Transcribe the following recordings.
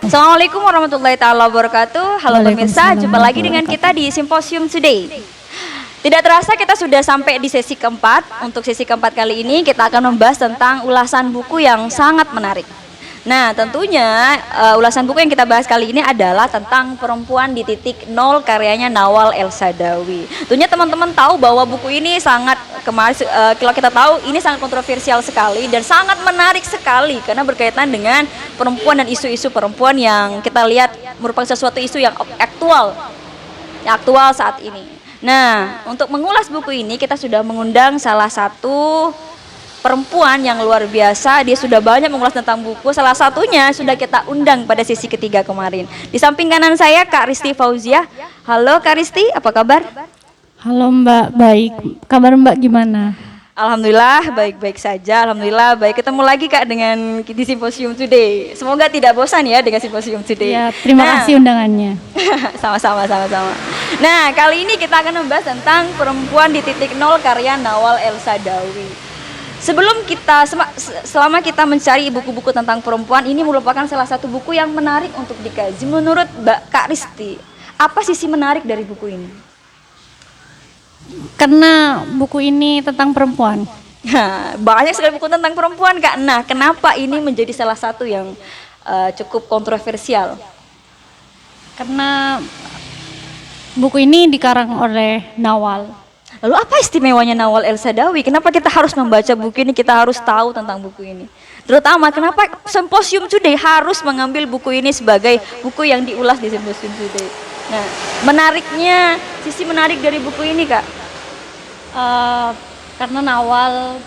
Assalamualaikum warahmatullahi taala wabarakatuh. Halo pemirsa, Waalaikumsalam jumpa lagi dengan warahmatullahi kita di Symposium Today. Tidak terasa kita sudah sampai di sesi keempat. Untuk sesi keempat kali ini kita akan membahas tentang ulasan buku yang sangat menarik. Nah, tentunya ulasan buku yang kita bahas kali ini adalah tentang Perempuan di Titik Nol karyanya Nawal El Saadawi. Tentunya teman-teman tahu bahwa buku ini sangat kalau kita tahu ini sangat kontroversial sekali dan sangat menarik sekali karena berkaitan dengan perempuan dan isu-isu perempuan yang kita lihat merupakan sesuatu isu yang aktual saat ini. Nah, untuk mengulas buku ini kita sudah mengundang salah satu perempuan yang luar biasa. Dia sudah banyak mengulas tentang buku. Salah satunya sudah kita undang pada sesi ketiga kemarin. Di samping kanan saya Kak Risti Fauziah. Halo Kak Risti, apa kabar? Halo Mbak, baik. Kabar Mbak gimana? Alhamdulillah baik-baik saja. Alhamdulillah baik. Ketemu lagi Kak dengan di Symposium Today. Semoga tidak bosan ya dengan Symposium Today. Ya, terima kasih undangannya. Sama-sama. Nah, kali ini kita akan membahas tentang Perempuan di Titik Nol karya Nawal El Saadawi. Selama kita mencari buku-buku tentang perempuan, ini merupakan salah satu buku yang menarik untuk dikaji. Menurut Kak Risti, apa sisi menarik dari buku ini? Karena buku ini tentang perempuan. Nah, banyak sekali buku tentang perempuan Kak. Nah, kenapa ini menjadi salah satu yang cukup kontroversial? Karena buku ini dikarang oleh Nawal. Lalu apa istimewanya Nawal El Saadawi? Kenapa kita harus membaca buku ini? Kita harus tahu tentang buku ini. Terutama kenapa Symposium Today harus mengambil buku ini sebagai buku yang diulas di Symposium Today. Nah, sisi menarik dari buku ini Kak? Karena Nawal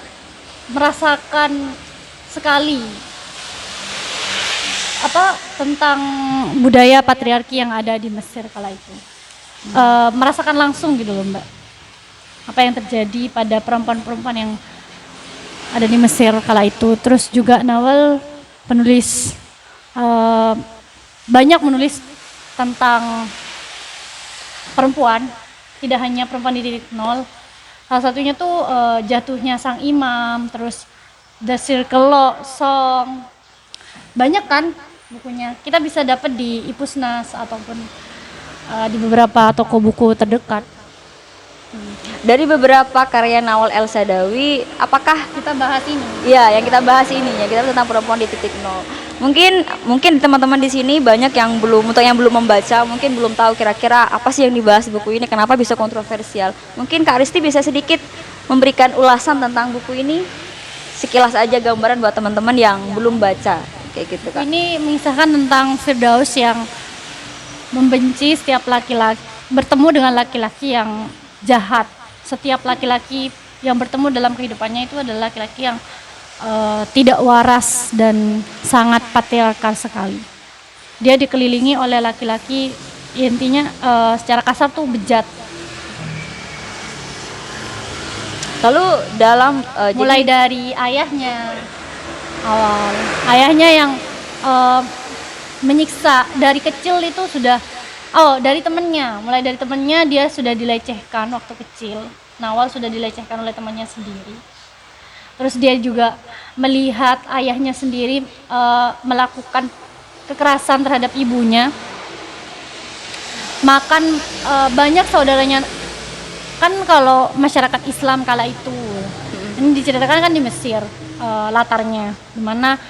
merasakan sekali tentang budaya patriarki yang ada di Mesir kala itu. Merasakan langsung gitu loh Mbak. Apa yang terjadi pada perempuan-perempuan yang ada di Mesir kala itu. Terus juga Nawal penulis banyak menulis tentang perempuan, tidak hanya Perempuan di Titik Nol. Salah satunya tuh Jatuhnya Sang Imam, terus The Circle Song. Banyak kan bukunya. Kita bisa dapat di Ipusnas ataupun di beberapa toko buku terdekat. Dari beberapa karya Nawal El Saadawi, apakah Kita bahas ini? ya yang kita bahas ini ya, kita tentang Perempuan di Titik Nol. Mungkin teman-teman di sini banyak yang belum membaca, mungkin belum tahu kira-kira apa sih yang dibahas buku ini, kenapa bisa kontroversial. Mungkin Kak Risti bisa sedikit memberikan ulasan tentang buku ini, sekilas aja gambaran buat teman-teman yang belum baca kayak gitu Kak. Ini mengisahkan tentang Firdaus yang membenci setiap laki-laki, bertemu dengan laki-laki yang jahat. Setiap laki-laki yang bertemu dalam kehidupannya itu adalah laki-laki yang tidak waras dan sangat patriarkal sekali. Dia dikelilingi oleh laki-laki, intinya secara kasar tuh bejat. Lalu Mulai dari ayahnya awal, ayahnya yang menyiksa dari kecil itu sudah. Mulai dari temennya dia sudah dilecehkan waktu kecil. Nawal sudah dilecehkan oleh temannya sendiri. Terus dia juga melihat ayahnya sendiri melakukan kekerasan terhadap ibunya. Banyak saudaranya, kan kalau masyarakat Islam kala itu, ini diceritakan kan di Mesir latarnya, dimana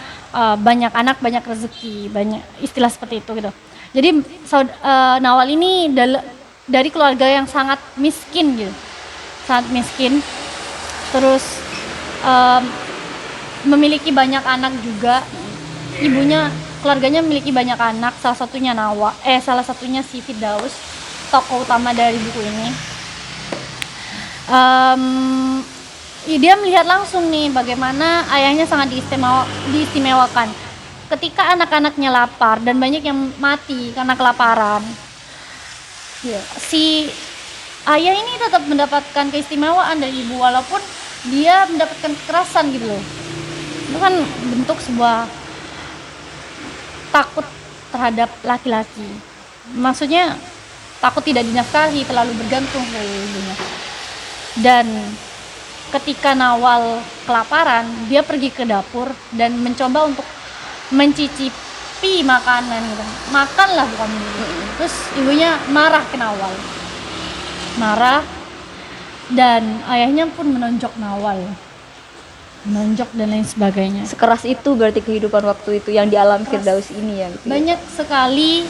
banyak anak banyak rezeki, banyak istilah seperti itu gitu. Jadi Nawal ini dari keluarga yang sangat miskin gitu, sangat miskin. Terus memiliki banyak anak juga. Keluarganya memiliki banyak anak. Salah satunya si Firdaus, tokoh utama dari buku ini. Dia melihat langsung nih bagaimana ayahnya sangat diistimewakan. Ketika anak-anaknya lapar dan banyak yang mati karena kelaparan, si ayah ini tetap mendapatkan keistimewaan dari ibu walaupun dia mendapatkan kekerasan gitu loh. Itu kan bentuk sebuah takut terhadap laki-laki. Maksudnya takut tidak dinafkahi, terlalu bergantung pada ibunya. Dan ketika Nawal kelaparan, dia pergi ke dapur dan mencoba untuk mencicipi api makanan gitu, makanlah bukan minum. Terus ibunya marah ke Nawal, marah, dan ayahnya pun menonjok Nawal, menonjok dan lain sebagainya. Sekeras itu berarti kehidupan waktu itu yang dialami Firdaus ini ya. Gitu ya? Banyak sekali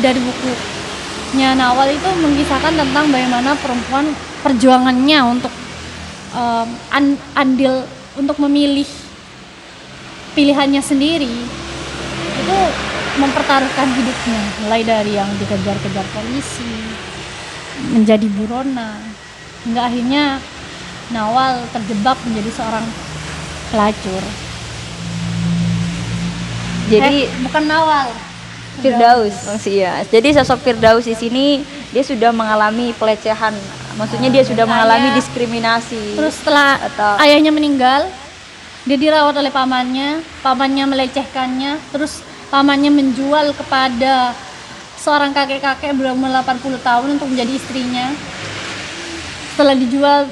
dari bukunya Nawal itu mengisahkan tentang bagaimana perempuan perjuangannya untuk andil untuk memilih pilihannya sendiri, itu mempertaruhkan hidupnya, mulai dari yang dikejar-kejar polisi, menjadi buronan, hingga akhirnya Nawal terjebak menjadi seorang pelacur. Jadi Bukan Nawal, Firdaus maksudnya. Jadi sosok Firdaus di sini dia sudah mengalami pelecehan. Maksudnya dia sudah mengalami diskriminasi. Terus setelah ayahnya meninggal, dia dirawat oleh pamannya melecehkannya, terus pamannya menjual kepada seorang kakek-kakek berumur 80 tahun untuk menjadi istrinya. Setelah dijual,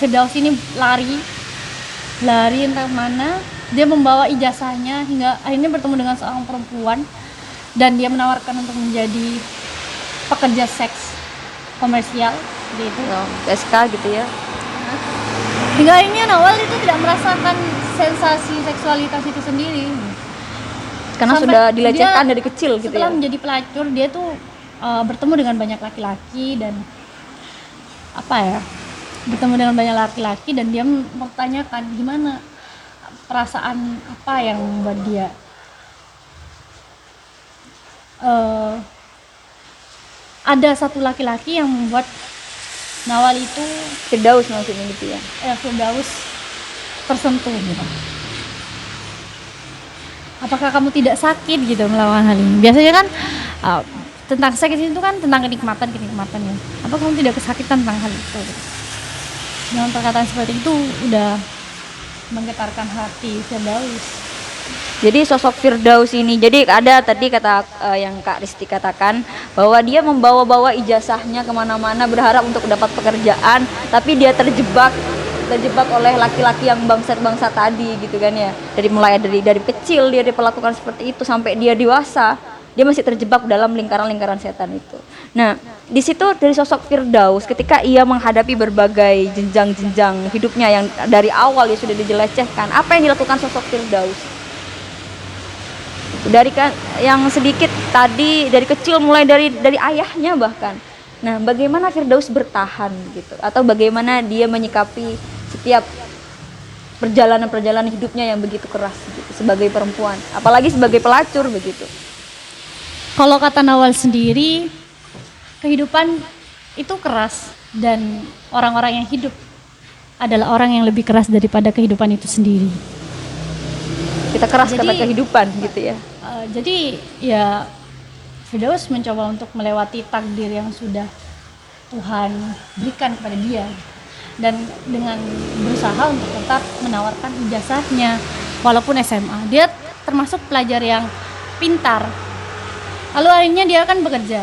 Firdaus ini lari entah mana. Dia membawa ijazahnya hingga akhirnya bertemu dengan seorang perempuan dan dia menawarkan untuk menjadi pekerja seks komersial gitu. SK gitu ya. Hingga akhirnya Nawal itu tidak merasakan sensasi seksualitas itu sendiri. Karena Sampai sudah dilecehkan dia dari kecil gitu setelah ya. menjadi pelacur, dia tuh bertemu dengan banyak laki-laki dan bertemu dengan banyak laki-laki dan dia mempertanyakan gimana perasaan apa yang membuat dia ada satu laki-laki yang membuat Nawal itu Firdaus maksudnya gitu ya. Firdaus tersentuh gitu. Apakah kamu tidak sakit gitu melawan hal ini? Biasanya kan tentang sakit itu kan tentang kenikmatan ya. Apa kamu tidak kesakitan tentang hal itu? Dengan perkataan seperti itu udah menggetarkan hati Firdaus. Jadi sosok Firdaus ini, jadi ada tadi kata yang Kak Risti katakan bahwa dia membawa-bawa ijazahnya kemana-mana berharap untuk dapat pekerjaan, tapi dia terjebak oleh laki-laki yang bangsat-bangsat tadi gitu kan ya. Mulai dari kecil dia diperlakukan seperti itu sampai dia dewasa, dia masih terjebak dalam lingkaran-lingkaran setan itu. Nah, di situ dari sosok Firdaus ketika ia menghadapi berbagai jenjang-jenjang hidupnya yang dari awal dia sudah dijelecehkan, apa yang dilakukan sosok Firdaus? Dari yang sedikit tadi dari kecil mulai dari ayahnya bahkan. Nah, bagaimana Firdaus bertahan gitu atau bagaimana dia menyikapi setiap perjalanan hidupnya yang begitu keras gitu sebagai perempuan, apalagi sebagai pelacur begitu. Kalau kata Nawal sendiri, kehidupan itu keras dan orang-orang yang hidup adalah orang yang lebih keras daripada kehidupan itu sendiri. Kita keras karena kehidupan gitu ya. Jadi ya Firdaus mencoba untuk melewati takdir yang sudah Tuhan berikan kepada dia dan dengan berusaha untuk tetap menawarkan ijazahnya walaupun SMA. Dia termasuk pelajar yang pintar. Lalu akhirnya dia akan bekerja.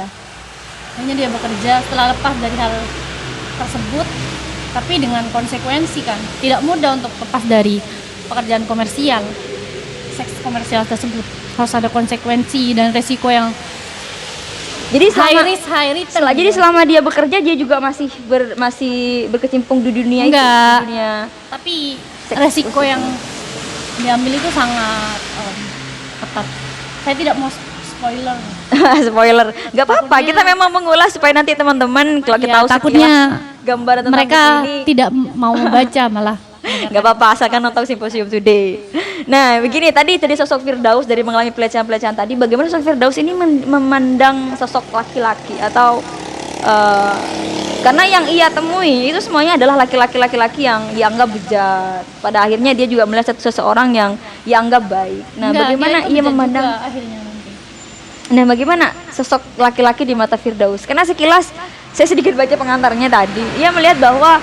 Setelah lepas dari hal tersebut, tapi dengan konsekuensi kan. Tidak mudah untuk lepas dari pekerjaan komersial, seks komersial tersebut. Harus ada konsekuensi dan resiko yang jadi high risk high return. Jadi selama dia bekerja dia juga masih berkecimpung di dunia enggak, itu, dunia tapi resiko yang diambil itu sangat ketat. Saya tidak mau spoiler. Spoiler, nggak apa-apa. Kita memang mengulas supaya nanti teman-teman kalau kita tahu takutnya gambaran tentang mereka ini tidak mau membaca malah. Nggak apa-apa, asalkan nonton Simposium Today. Nah, begini tadi sosok Firdaus dari mengalami pelecehan tadi, bagaimana sosok Firdaus ini memandang sosok laki-laki atau karena yang ia temui itu semuanya adalah laki-laki yang dianggap bejat. Pada akhirnya dia juga melihat seseorang yang dianggap baik. Nah, bagaimana ia memandang Nah, bagaimana sosok laki-laki di mata Firdaus? Karena sekilas saya sedikit baca pengantarnya tadi, ia melihat bahwa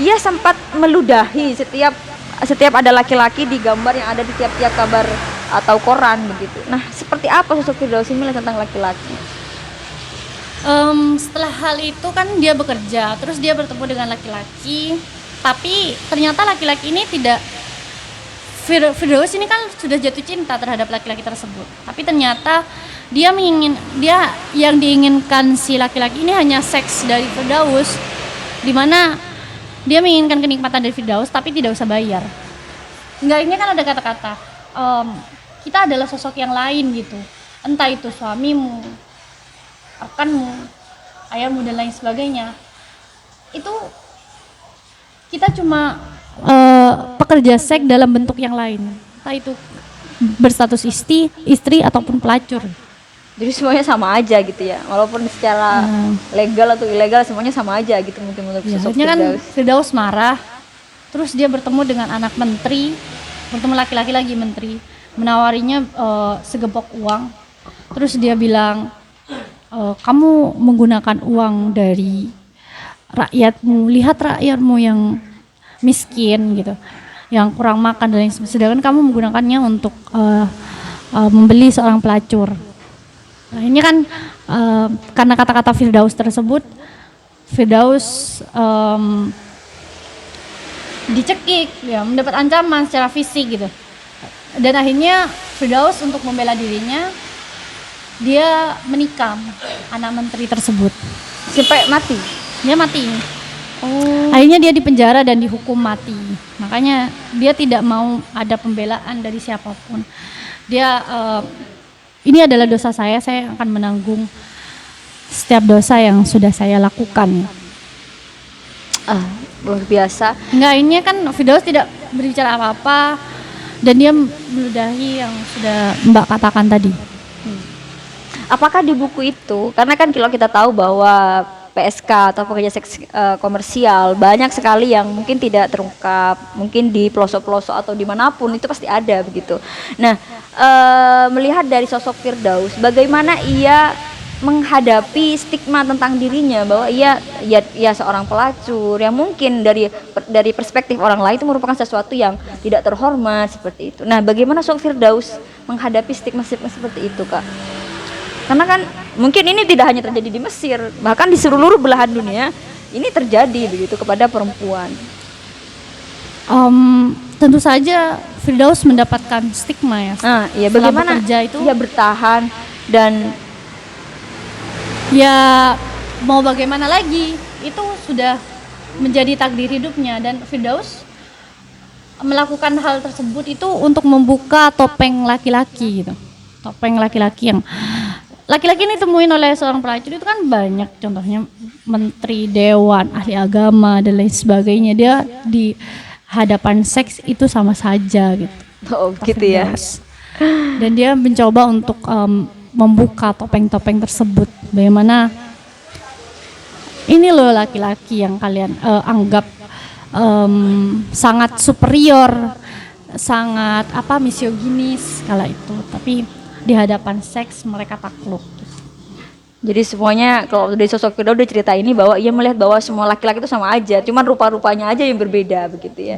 ia sempat meludahi setiap ada laki-laki di gambar yang ada di tiap-tiap kabar atau koran begitu. Nah, seperti apa sosok Firdaus ini melihat tentang laki-laki? Setelah hal itu kan dia bekerja, terus dia bertemu dengan laki-laki, tapi ternyata laki-laki ini tidak Firdaus ini kan sudah jatuh cinta terhadap laki-laki tersebut, tapi ternyata dia yang diinginkan si laki-laki ini hanya seks dari Firdaus, di mana dia menginginkan kenikmatan dari Firdaus tapi tidak usah bayar. Enggak, ini kan ada kata-kata kita adalah sosok yang lain gitu, entah itu suamimu, rekanmu, ayahmu dan lain sebagainya. Itu kita cuma pekerja seks dalam bentuk yang lain, entah itu berstatus istri ataupun pelacur. Jadi semuanya sama aja gitu ya, walaupun secara legal atau ilegal semuanya sama aja gitu mungkin untuk Ya, sosok akhirnya kan Firdaus. Firdaus marah, terus dia bertemu dengan anak menteri, bertemu laki-laki lagi menteri, menawarinya segepok uang, terus dia bilang, kamu menggunakan uang dari rakyatmu, lihat rakyatmu yang miskin gitu, yang kurang makan dan lain sebagainya, sedangkan kamu menggunakannya untuk membeli seorang pelacur. Nah, ini kan karena kata-kata Firdaus tersebut, Firdaus dicekik, ya, mendapat ancaman secara fisik gitu. Dan akhirnya Firdaus untuk membela dirinya, dia menikam anak menteri tersebut. Sampai mati. Dia mati. Akhirnya dia dipenjara dan dihukum mati. Makanya dia tidak mau ada pembelaan dari siapapun. Dia ini adalah dosa saya akan menanggung setiap dosa yang sudah saya lakukan. Luar biasa. Enggak, ini kan Firdaus tidak berbicara apa-apa dan dia meludahi yang sudah Mbak katakan tadi. Apakah di buku itu, karena kan kalau kita tahu bahwa PSK atau pekerja seks komersial banyak sekali yang mungkin tidak terungkap, mungkin di pelosok-pelosok atau dimanapun itu pasti ada begitu. Nah, melihat dari sosok Firdaus, bagaimana ia menghadapi stigma tentang dirinya bahwa ia seorang pelacur yang mungkin dari perspektif orang lain itu merupakan sesuatu yang tidak terhormat seperti itu. Nah, bagaimana sosok Firdaus menghadapi stigma-stigma seperti itu, Kak? Karena kan mungkin ini tidak hanya terjadi di Mesir, bahkan di seluruh belahan dunia ini terjadi begitu kepada perempuan. Tentu saja Firdaus mendapatkan stigma ya. Iya, bagaimana itu ia bertahan dan ya mau bagaimana lagi, itu sudah menjadi takdir hidupnya, dan Firdaus melakukan hal tersebut itu untuk membuka topeng laki-laki gitu. Topeng laki-laki yang laki-laki ini temuin oleh seorang pelacur itu kan banyak, contohnya menteri, dewan, ahli agama dan lain sebagainya. Dia di hadapan seks itu sama saja gitu. Oh, gitu ya. Dan dia mencoba untuk membuka topeng-topeng tersebut. Bagaimana ini loh laki-laki yang kalian anggap sangat superior, sangat misoginis kala itu, tapi di hadapan seks mereka takluk. Jadi semuanya kalau dari sosok Firdaus udah cerita ini bahwa ia melihat bahwa semua laki-laki itu sama aja, cuman rupa-rupanya aja yang berbeda begitu ya.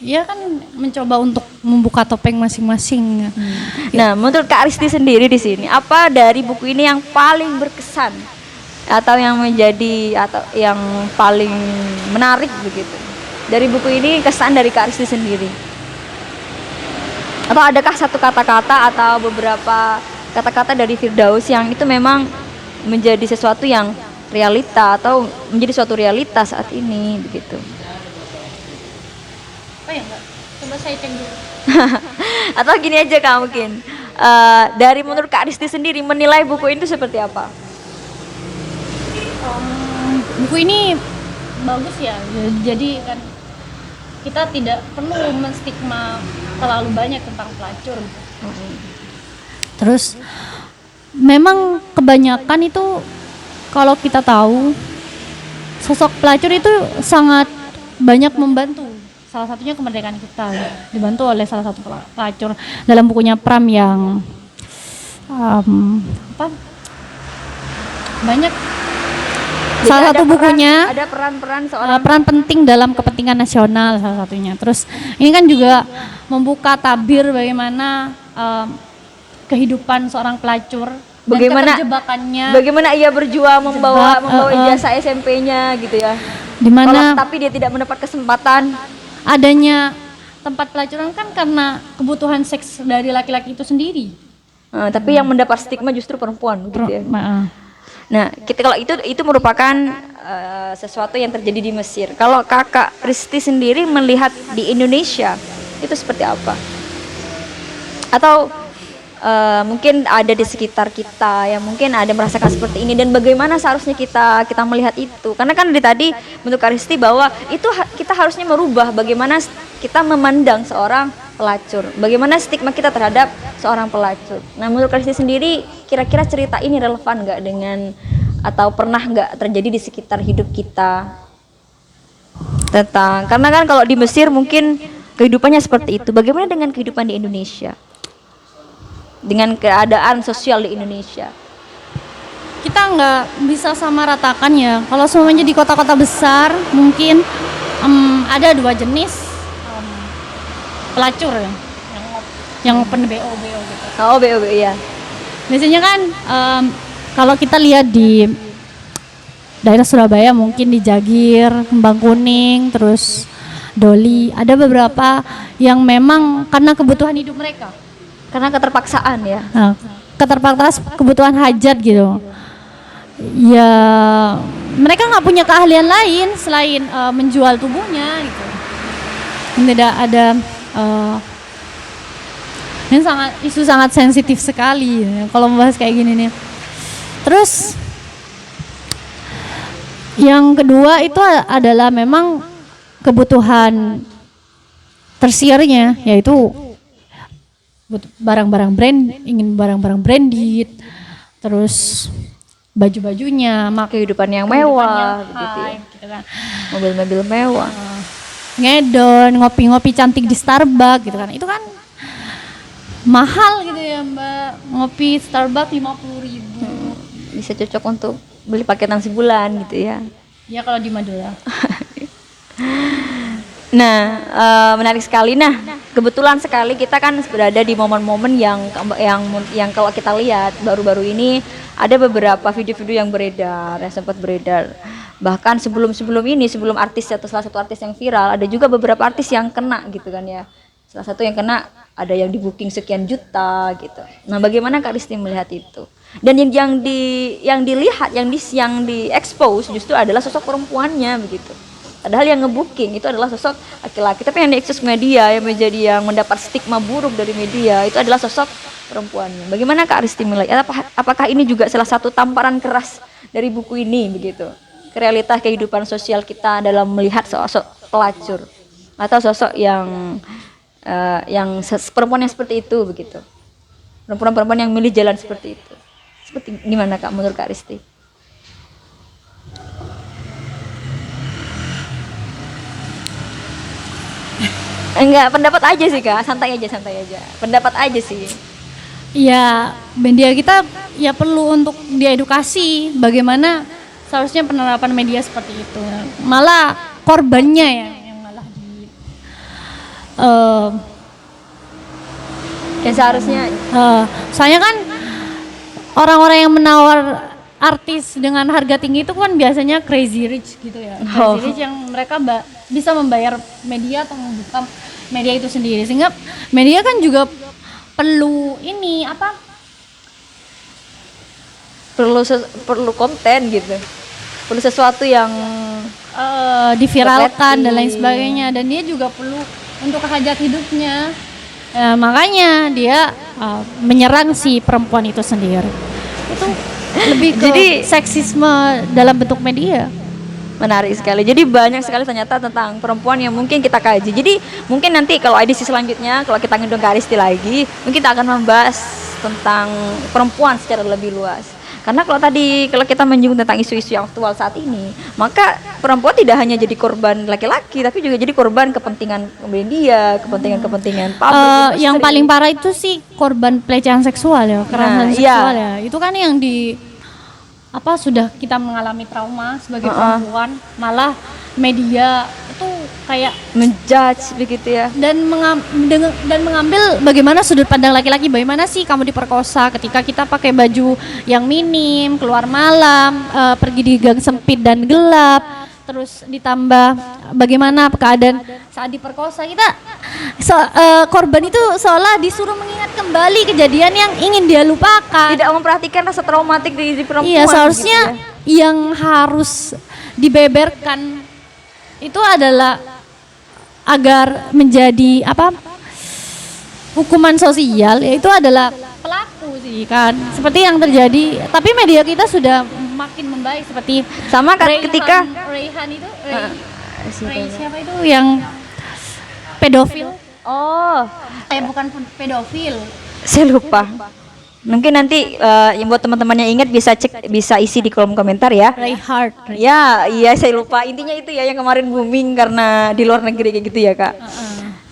Dia kan mencoba untuk membuka topeng masing-masing. Nah, menurut Kak Aristi sendiri di sini, apa dari buku ini yang paling berkesan atau yang menjadi atau yang paling menarik begitu? Dari buku ini kesan dari Kak Aristi sendiri. Atau adakah satu kata-kata atau beberapa kata-kata dari Firdaus yang itu memang menjadi sesuatu yang realita atau menjadi suatu realitas saat ini begitu? Apa ya, Mbak? Coba saya cek dulu. Atau gini aja Kak, mungkin dari menurut Kak Aristi sendiri menilai buku itu seperti apa? Buku ini bagus ya, jadi kan kita tidak perlu menstigma terlalu banyak tentang pelacur. Terus memang kebanyakan itu kalau kita tahu sosok pelacur itu sangat banyak membantu. Salah satunya kemerdekaan kita, dibantu oleh salah satu pelacur. Dalam bukunya Pram yang banyak. Jadi salah satu bukunya ada peran-peran seorang peran penting dalam kepentingan nasional salah satunya. Terus ini kan juga membuka tabir bagaimana kehidupan seorang pelacur, bagaimana keterjebakannya, bagaimana ia berjuang membawa ijazah SMP-nya gitu ya. Dimana tapi dia tidak mendapat kesempatan. Adanya tempat pelacuran kan karena kebutuhan seks dari laki-laki itu sendiri. Tapi yang mendapat stigma justru perempuan gitu ya. Maaf. Nah, kalau itu merupakan sesuatu yang terjadi di Mesir. Kalau Kakak Risti sendiri melihat di Indonesia itu seperti apa? Atau mungkin ada di sekitar kita yang mungkin ada merasakan seperti ini, dan bagaimana seharusnya kita melihat itu? Karena kan dari tadi bentuk Kak Risti bahwa itu kita harusnya merubah bagaimana kita memandang seorang pelacur, bagaimana stigma kita terhadap seorang pelacur. Nah, menurut Kak Risti sendiri, kira-kira cerita ini relevan nggak dengan, atau pernah nggak terjadi di sekitar hidup kita? Karena kan kalau di Mesir mungkin kehidupannya seperti itu. Bagaimana dengan kehidupan di Indonesia? Dengan keadaan sosial di Indonesia? Kita nggak bisa sama ratakan ya. Kalau semuanya di kota-kota besar mungkin ada 2 jenis pelacur ya, yang open BO gitu. Oh, BO ya. Biasanya kan kalau kita lihat di daerah Surabaya mungkin di Jagir, Kembang Kuning, terus Doli, ada beberapa yang memang karena kebutuhan hidup mereka. Karena keterpaksaan ya. Nah, keterpaksaan kebutuhan hajat gitu. Ya, mereka nggak punya keahlian lain selain menjual tubuhnya gitu. Tidak ada ini isu sangat sensitif sekali kalau membahas kayak gini nih. Terus yang kedua itu adalah memang kebutuhan tersiernya, yaitu barang-barang ingin barang-barang branded, terus baju-bajunya, kehidupan yang mewah gitu ya. Gitu kan. Mobil-mobil mewah. Ngedon, ngopi-ngopi cantik di Starbucks gitu kan. Itu kan mahal gitu ya, Mbak. Ngopi Starbucks 50.000. Bisa cocok untuk beli paketan sebulan gitu ya. Ya kalau di Madura. Nah, menarik sekali. Nah, kebetulan sekali kita kan berada di momen-momen yang kalau kita lihat baru-baru ini ada beberapa video-video yang sempat beredar. Bahkan sebelum ini, sebelum artis atau salah satu artis yang viral, ada juga beberapa artis yang kena gitu kan ya. Salah satu yang kena ada yang di booking sekian juta gitu. Nah, bagaimana Kak Risti melihat itu? Dan yang dilihat, yang di expose justru adalah sosok perempuannya begitu. Padahal yang ngebooking itu adalah sosok laki-laki, tapi yang diekspos media yang menjadi yang mendapat stigma buruk dari media itu adalah sosok perempuannya. Bagaimana Kak Risti melihat? Apakah ini juga salah satu tamparan keras dari buku ini begitu? Ke realitas kehidupan sosial kita dalam melihat sosok pelacur atau sosok yang perempuan yang seperti itu begitu. Perempuan-perempuan yang milih jalan seperti itu. Seperti gimana Kak menurut Kak Risti? Enggak, pendapat aja sih Kak, santai aja. Pendapat aja sih. Ya, media kita ya perlu untuk diedukasi bagaimana seharusnya penerapan media seperti itu. Malah korbannya yang malah ya seharusnya soalnya kan orang-orang yang menawar artis dengan harga tinggi itu kan biasanya crazy rich gitu ya. Crazy rich yang mereka bisa membayar media atau membuka media itu sendiri, sehingga media kan juga perlu perlu konten gitu, perlu sesuatu yang diviralkan dan lain sebagainya, dan dia juga perlu untuk hajat hidupnya. Makanya dia menyerang si perempuan itu sendiri. Itu lebih ke jadi seksisme dalam bentuk media. Menarik sekali. Jadi banyak sekali ternyata tentang perempuan yang mungkin kita kaji. Jadi mungkin nanti kalau edisi selanjutnya, kalau kita ngundang Kak Risti lagi, mungkin kita akan membahas tentang perempuan secara lebih luas. Karena kalau kita menyinggung tentang isu-isu yang aktual saat ini, maka perempuan tidak hanya jadi korban laki-laki, tapi juga jadi korban kepentingan media, kepentingan pabrik. Yang paling parah itu sih korban pelecehan seksual ya, kekerasan seksual ya. Itu kan yang sudah kita mengalami trauma sebagai perempuan, malah media itu kayak menjudge begitu ya, dan mengambil bagaimana sudut pandang laki-laki. Bagaimana sih kamu diperkosa ketika kita pakai baju yang minim, keluar malam, pergi di gang sempit dan gelap, terus ditambah bagaimana keadaan saat diperkosa, kita korban itu seolah disuruh mengingat kembali kejadian yang ingin dia lupakan. Tidak memperhatikan rasa traumatik di perempuan. Iya, seharusnya gitu ya. yang harus dibeberkan itu adalah agar menjadi hukuman sosial, yaitu adalah pelaku sih kan, seperti yang terjadi. Tapi media kita sudah makin membaik, seperti Sama ketika Rayhan itu siapa itu yang pedofil, oh, bukan pedofil, saya lupa. Mungkin nanti yang buat teman-teman yang ingat bisa isi di kolom komentar ya. Reinhardt. Ya, iya saya lupa. Intinya itu ya yang kemarin booming karena di luar negeri kayak gitu ya, Kak.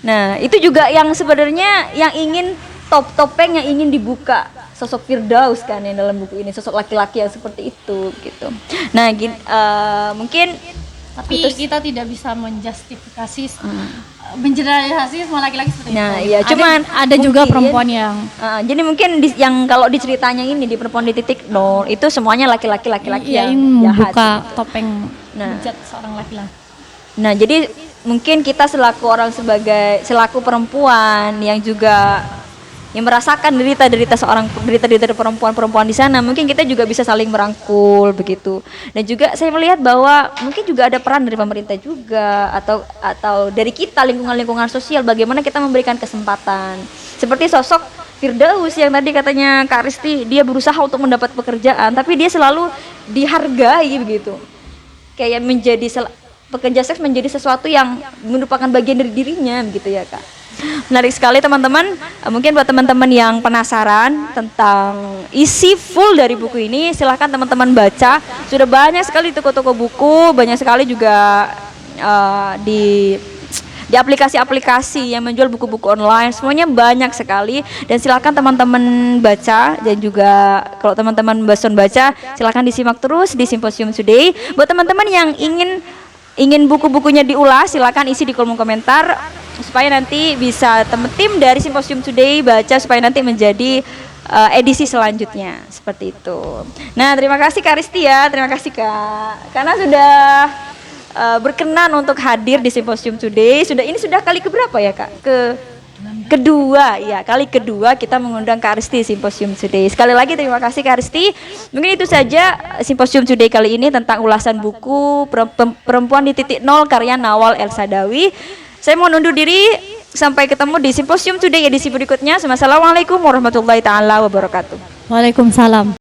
Nah, itu juga yang sebenarnya yang ingin topeng yang ingin dibuka sosok Firdaus kan yang dalam buku ini, sosok laki-laki yang seperti itu gitu. Nah, mungkin tapi kita tidak bisa menjustifikasi mengeneralisasi semua laki-laki seperti nah, itu. iya, cuman ada juga perempuan yang jadi mungkin yang kalau di ceritanya ini di Perempuan di Titik Nol itu semuanya laki-laki yang jahat. membuka topeng Nah. bejat seorang laki-laki. Nah, jadi mungkin kita selaku perempuan yang juga yang merasakan derita perempuan di sana, mungkin kita juga bisa saling merangkul begitu. Dan juga saya melihat bahwa mungkin juga ada peran dari pemerintah juga atau dari kita lingkungan sosial bagaimana kita memberikan kesempatan. Seperti sosok Firdaus yang tadi katanya Kak Risti, dia berusaha untuk mendapat pekerjaan tapi dia selalu dihargai begitu. Kayak pekerja seks menjadi sesuatu yang merupakan bagian dari dirinya gitu ya, Kak. Menarik sekali teman-teman. Mungkin buat teman-teman yang penasaran tentang isi full dari buku ini, silahkan teman-teman baca. Sudah banyak sekali toko-toko buku, banyak sekali juga di aplikasi-aplikasi yang menjual buku-buku online, semuanya banyak sekali. Dan silakan teman-teman baca, dan juga kalau teman-teman bosan baca, silakan disimak terus di Simposium Today. Buat teman-teman yang ingin buku-bukunya diulas, silakan isi di kolom komentar supaya nanti bisa tim dari Simposium Today baca supaya nanti menjadi edisi selanjutnya seperti itu. Nah, terima kasih Kak Risti ya, terima kasih Kak, karena sudah berkenan untuk hadir di Simposium Today. Ini sudah kali keberapa ya Kak? Kedua ya, kali kedua kita mengundang Kak Risti Simposium Today. Sekali lagi terima kasih Kak Risti. Mungkin itu saja Simposium Today kali ini tentang ulasan buku Perempuan di Titik Nol karya Nawal El Sadawi. Saya mau undur diri, sampai ketemu di Simposium Today edisi berikutnya. Assalamualaikum warahmatullahi taala wabarakatuh. Waalaikumsalam.